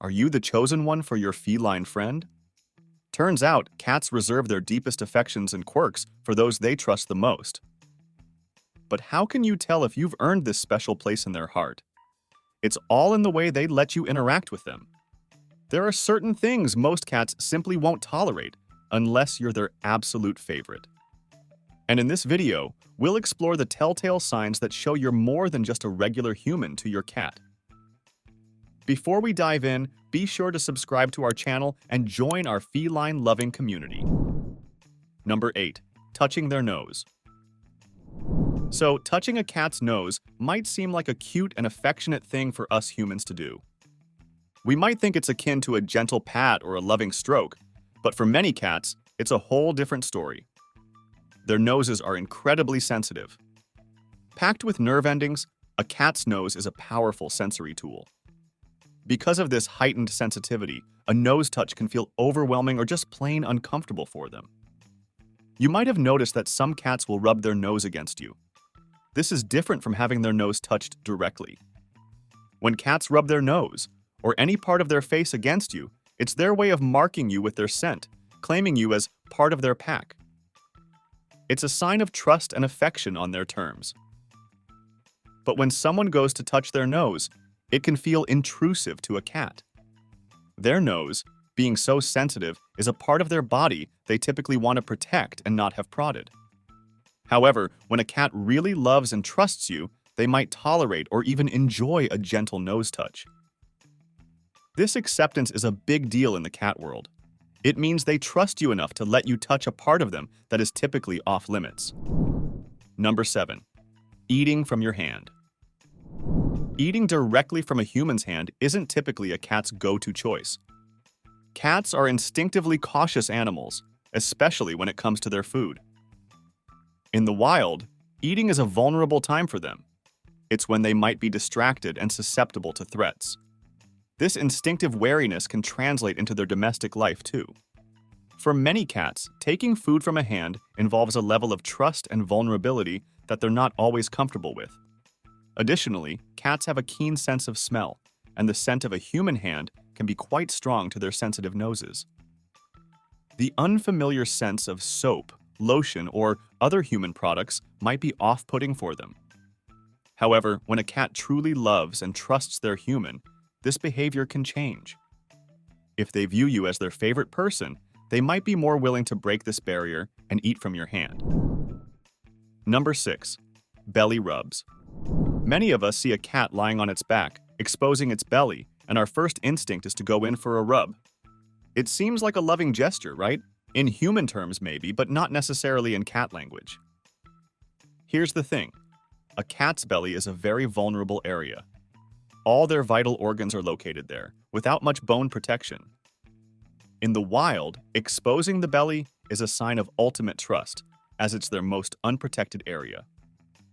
Are you the chosen one for your feline friend? Turns out, cats reserve their deepest affections and quirks for those they trust the most. But how can you tell if you've earned this special place in their heart? It's all in the way they let you interact with them. There are certain things most cats simply won't tolerate unless you're their absolute favorite. And in this video, we'll explore the telltale signs that show you're more than just a regular human to your cat. Before we dive in, be sure to subscribe to our channel and join our feline-loving community. Number 8. Touching their nose. So, touching a cat's nose might seem like a cute and affectionate thing for us humans to do. We might think it's akin to a gentle pat or a loving stroke, but for many cats, it's a whole different story. Their noses are incredibly sensitive. Packed with nerve endings, a cat's nose is a powerful sensory tool. Because of this heightened sensitivity, a nose touch can feel overwhelming or just plain uncomfortable for them. You might have noticed that some cats will rub their nose against you. This is different from having their nose touched directly. When cats rub their nose, or any part of their face against you, it's their way of marking you with their scent, claiming you as part of their pack. It's a sign of trust and affection on their terms. But when someone goes to touch their nose, it can feel intrusive to a cat. Their nose, being so sensitive, is a part of their body they typically want to protect and not have prodded. However, when a cat really loves and trusts you, they might tolerate or even enjoy a gentle nose touch. This acceptance is a big deal in the cat world. It means they trust you enough to let you touch a part of them that is typically off limits. Number 7. Eating from your hand. Eating directly from a human's hand isn't typically a cat's go-to choice. Cats are instinctively cautious animals, especially when it comes to their food. In the wild, eating is a vulnerable time for them. It's when they might be distracted and susceptible to threats. This instinctive wariness can translate into their domestic life too. For many cats, taking food from a hand involves a level of trust and vulnerability that they're not always comfortable with. Additionally, cats have a keen sense of smell, and the scent of a human hand can be quite strong to their sensitive noses. The unfamiliar sense of soap, lotion, or other human products might be off-putting for them. However, when a cat truly loves and trusts their human, this behavior can change. If they view you as their favorite person, they might be more willing to break this barrier and eat from your hand. Number 6. Belly rubs. Many of us see a cat lying on its back, exposing its belly, and our first instinct is to go in for a rub. It seems like a loving gesture, right? In human terms maybe, but not necessarily in cat language. Here's the thing. A cat's belly is a very vulnerable area. All their vital organs are located there, without much bone protection. In the wild, exposing the belly is a sign of ultimate trust, as it's their most unprotected area.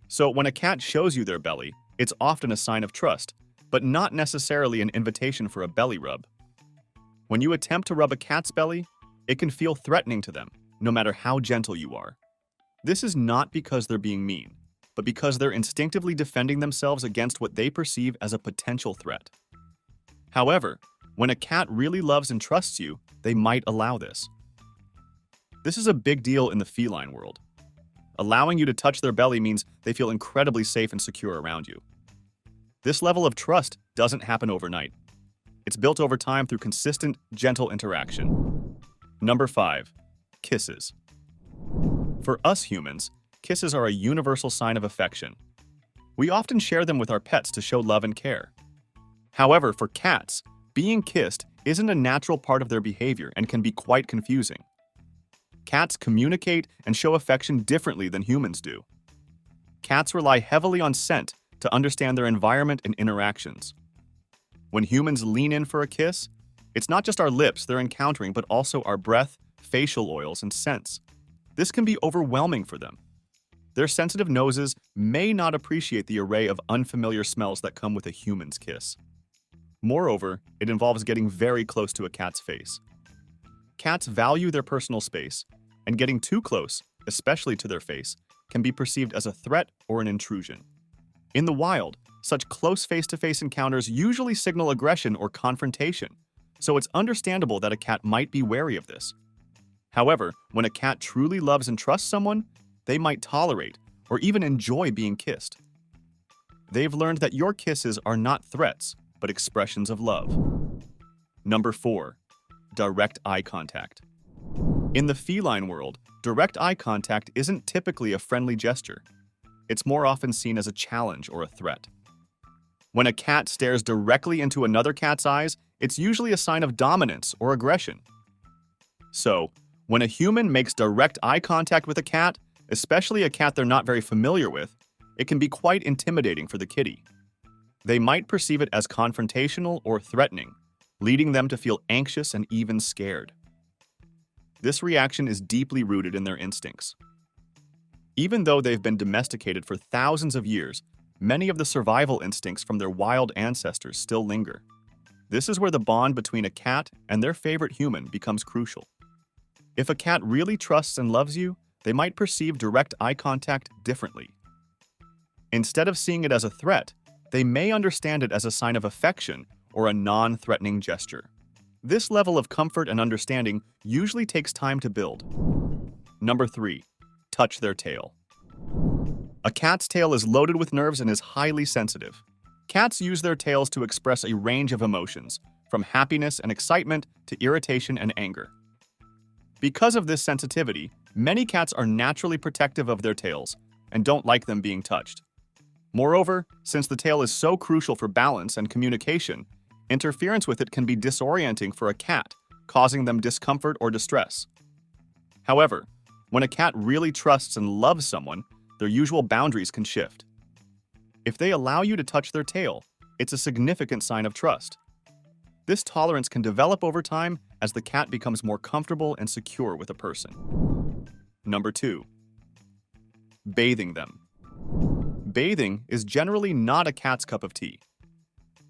So when a cat shows you their belly, it's often a sign of trust, but not necessarily an invitation for a belly rub. When you attempt to rub a cat's belly, it can feel threatening to them, no matter how gentle you are. This is not because they're being mean, but because they're instinctively defending themselves against what they perceive as a potential threat. However, when a cat really loves and trusts you, they might allow this. This is a big deal in the feline world. Allowing you to touch their belly means they feel incredibly safe and secure around you. This level of trust doesn't happen overnight. It's built over time through consistent, gentle interaction. Number 5. Kisses. For us humans, kisses are a universal sign of affection. We often share them with our pets to show love and care. However, for cats, being kissed isn't a natural part of their behavior and can be quite confusing. Cats communicate and show affection differently than humans do. Cats rely heavily on scent to understand their environment and interactions. When humans lean in for a kiss, it's not just our lips they're encountering, but also our breath, facial oils, and scents. This can be overwhelming for them. Their sensitive noses may not appreciate the array of unfamiliar smells that come with a human's kiss. Moreover, it involves getting very close to a cat's face. Cats value their personal space, and getting too close, especially to their face, can be perceived as a threat or an intrusion. In the wild, such close face-to-face encounters usually signal aggression or confrontation, so it's understandable that a cat might be wary of this. However, when a cat truly loves and trusts someone, they might tolerate or even enjoy being kissed. They've learned that your kisses are not threats, but expressions of love. Number 4. Direct eye contact. In the feline world, direct eye contact isn't typically a friendly gesture. It's more often seen as a challenge or a threat. When a cat stares directly into another cat's eyes, it's usually a sign of dominance or aggression. So, when a human makes direct eye contact with a cat, especially a cat they're not very familiar with, it can be quite intimidating for the kitty. They might perceive it as confrontational or threatening, leading them to feel anxious and even scared. This reaction is deeply rooted in their instincts. Even though they've been domesticated for thousands of years, many of the survival instincts from their wild ancestors still linger. This is where the bond between a cat and their favorite human becomes crucial. If a cat really trusts and loves you, they might perceive direct eye contact differently. Instead of seeing it as a threat, they may understand it as a sign of affection or a non-threatening gesture. This level of comfort and understanding usually takes time to build. Number 3. Touch their tail. A cat's tail is loaded with nerves and is highly sensitive. Cats use their tails to express a range of emotions, from happiness and excitement to irritation and anger. Because of this sensitivity, many cats are naturally protective of their tails and don't like them being touched. Moreover, since the tail is so crucial for balance and communication, interference with it can be disorienting for a cat, causing them discomfort or distress. However, when a cat really trusts and loves someone, their usual boundaries can shift. If they allow you to touch their tail, it's a significant sign of trust. This tolerance can develop over time as the cat becomes more comfortable and secure with a person. Number 2. Bathing them. Bathing is generally not a cat's cup of tea.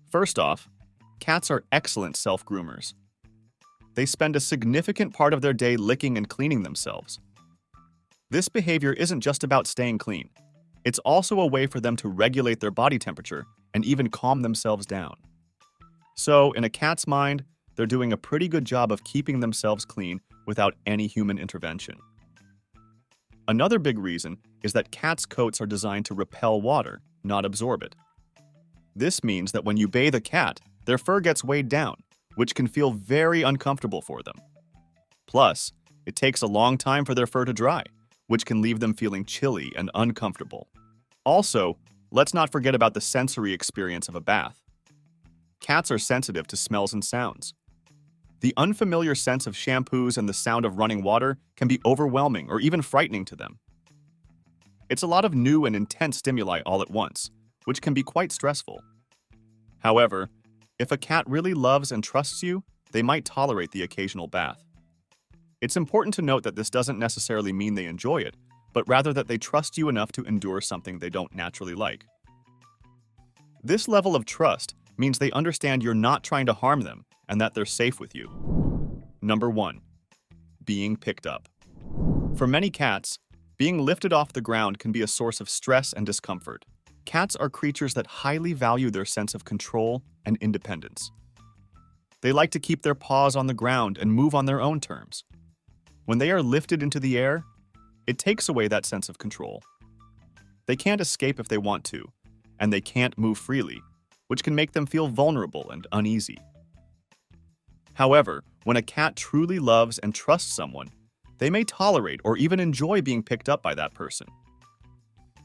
First off, cats are excellent self-groomers. They spend a significant part of their day licking and cleaning themselves. This behavior isn't just about staying clean. It's also a way for them to regulate their body temperature and even calm themselves down. So, in a cat's mind, they're doing a pretty good job of keeping themselves clean without any human intervention. Another big reason is that cats' coats are designed to repel water, not absorb it. This means that when you bathe a cat, their fur gets weighed down, which can feel very uncomfortable for them. Plus, it takes a long time for their fur to dry, which can leave them feeling chilly and uncomfortable. Also, let's not forget about the sensory experience of a bath. Cats are sensitive to smells and sounds. The unfamiliar sense of shampoos and the sound of running water can be overwhelming or even frightening to them. It's a lot of new and intense stimuli all at once, which can be quite stressful. However, if a cat really loves and trusts you, they might tolerate the occasional bath. It's important to note that this doesn't necessarily mean they enjoy it, but rather that they trust you enough to endure something they don't naturally like. This level of trust means they understand you're not trying to harm them and that they're safe with you. Number 1. Being picked up. For many cats, being lifted off the ground can be a source of stress and discomfort. Cats are creatures that highly value their sense of control and independence. They like to keep their paws on the ground and move on their own terms. When they are lifted into the air, it takes away that sense of control. They can't escape if they want to, and they can't move freely, which can make them feel vulnerable and uneasy. However, when a cat truly loves and trusts someone, they may tolerate or even enjoy being picked up by that person.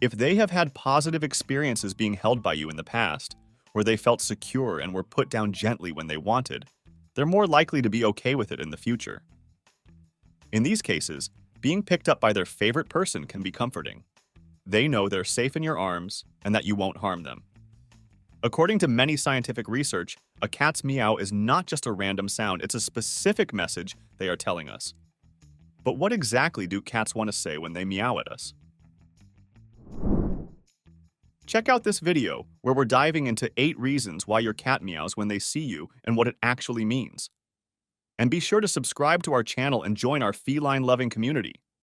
If they have had positive experiences being held by you in the past, where they felt secure and were put down gently when they wanted, they're more likely to be okay with it in the future. In these cases, being picked up by their favorite person can be comforting. They know they're safe in your arms and that you won't harm them. According to many scientific research, a cat's meow is not just a random sound, it's a specific message they are telling us. But what exactly do cats want to say when they meow at us? Check out this video, where we're diving into 8 reasons why your cat meows when they see you and what it actually means. And be sure to subscribe to our channel and join our feline-loving community.